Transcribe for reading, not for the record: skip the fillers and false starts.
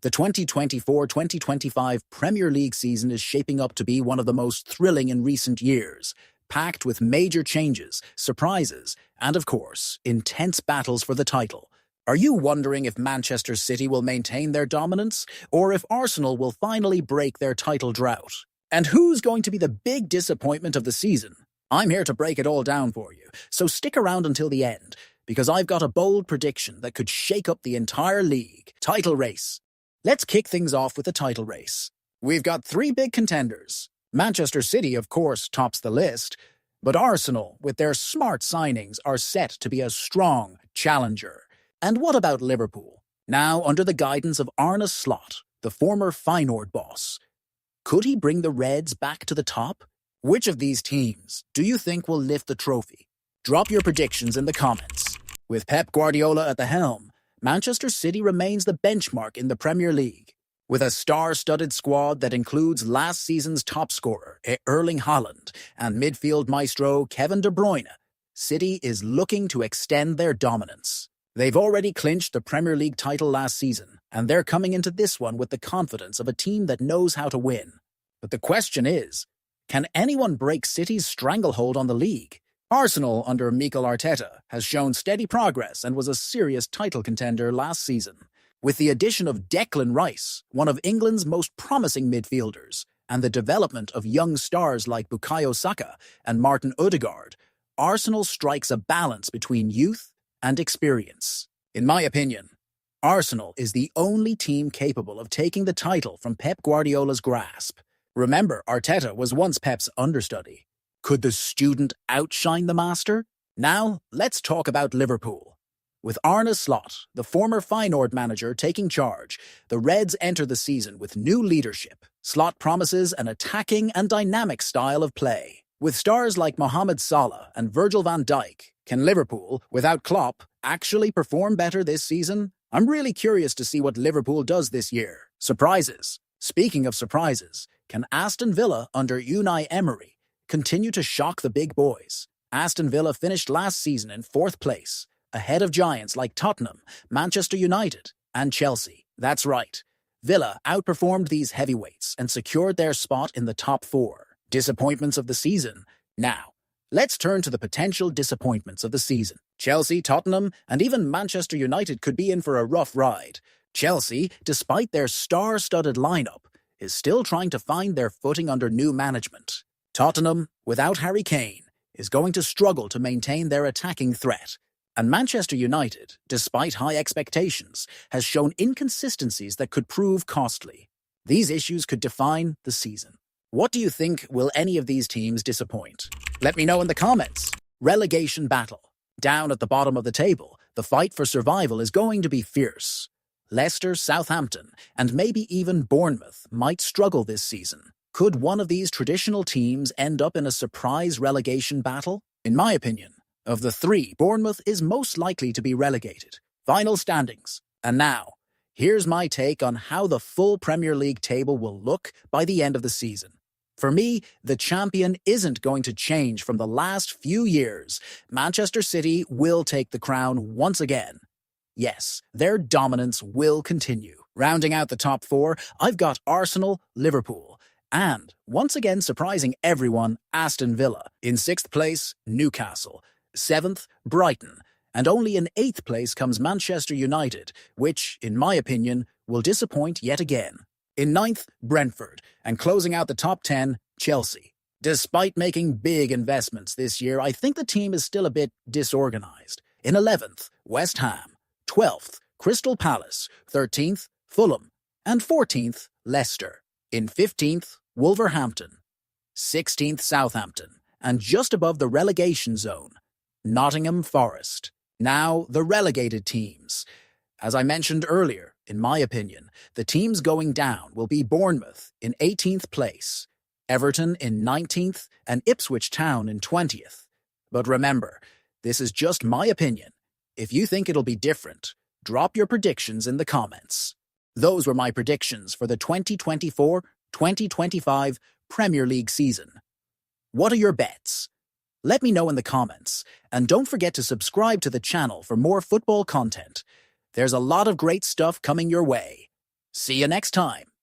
The 2024-2025 Premier League season is shaping up to be one of the most thrilling in recent years, packed with major changes, surprises, and of course, intense battles for the title. Are you wondering if Manchester City will maintain their dominance, or if Arsenal will finally break their title drought? And who's going to be the big disappointment of the season? I'm here to break it all down for you, so stick around until the end, because I've got a bold prediction that could shake up the entire league. Title race. Let's kick things off with the title race. We've got three big contenders. Manchester City, of course, tops the list, but Arsenal, with their smart signings, are set to be a strong challenger. And what about Liverpool? Now under the guidance of Arne Slot, the former Feyenoord boss. Could he bring the Reds back to the top? Which of these teams do you think will lift the trophy? Drop your predictions in the comments. With Pep Guardiola at the helm, Manchester City remains the benchmark in the Premier League. With a star-studded squad that includes last season's top scorer, Erling Haaland, and midfield maestro Kevin De Bruyne, City is looking to extend their dominance. They've already clinched the Premier League title last season, and they're coming into this one with the confidence of a team that knows how to win. But the question is, can anyone break City's stranglehold on the league? Arsenal, under Mikel Arteta, has shown steady progress and was a serious title contender last season. With the addition of Declan Rice, one of England's most promising midfielders, and the development of young stars like Bukayo Saka and Martin Odegaard, Arsenal strikes a balance between youth and experience. In my opinion, Arsenal is the only team capable of taking the title from Pep Guardiola's grasp. Remember, Arteta was once Pep's understudy. Could the student outshine the master? Now, let's talk about Liverpool. With Arne Slot, the former Feyenoord manager, taking charge, the Reds enter the season with new leadership. Slot promises an attacking and dynamic style of play. With stars like Mohamed Salah and Virgil van Dijk, can Liverpool, without Klopp, actually perform better this season? I'm really curious to see what Liverpool does this year. Surprises. Speaking of surprises, can Aston Villa under Unai Emery continue to shock the big boys? Aston Villa finished last season in 4th place, ahead of giants like Tottenham, Manchester United, and Chelsea. That's right. Villa outperformed these heavyweights and secured their spot in the top 4. Disappointments of the season. Now, let's turn to the potential disappointments of the season. Chelsea, Tottenham, and even Manchester United could be in for a rough ride. Chelsea, despite their star-studded lineup, is still trying to find their footing under new management. Tottenham, without Harry Kane, is going to struggle to maintain their attacking threat. And Manchester United, despite high expectations, has shown inconsistencies that could prove costly. These issues could define the season. What do you think? Will any of these teams disappoint? Let me know in the comments. Relegation battle. Down at the bottom of the table, the fight for survival is going to be fierce. Leicester, Southampton, and maybe even Bournemouth might struggle this season. Could one of these traditional teams end up in a surprise relegation battle? In my opinion, of the three, Bournemouth is most likely to be relegated. Final standings. And now, here's my take on how the full Premier League table will look by the end of the season. For me, the champion isn't going to change from the last few years. Manchester City will take the crown once again. Yes, their dominance will continue. Rounding out the top 4, I've got Arsenal, Liverpool, and, once again surprising everyone, Aston Villa. In 6th place, Newcastle. 7th, Brighton. And only in 8th place comes Manchester United, which, in my opinion, will disappoint yet again. In 9th, Brentford. And closing out the top 10, Chelsea. Despite making big investments this year, I think the team is still a bit disorganized. In 11th, West Ham. 12th, Crystal Palace. 13th, Fulham. And 14th, Leicester. In 15th, Wolverhampton. 16th, Southampton. And just above the relegation zone, Nottingham Forest. Now, the relegated teams. As I mentioned earlier, in my opinion, the teams going down will be Bournemouth in 18th place, Everton in 19th, and Ipswich Town in 20th. But remember, this is just my opinion. If you think it'll be different, drop your predictions in the comments. Those were my predictions for the 2024-2025 Premier League season. What are your bets? Let me know in the comments, and don't forget to subscribe to the channel for more football content. There's a lot of great stuff coming your way. See you next time.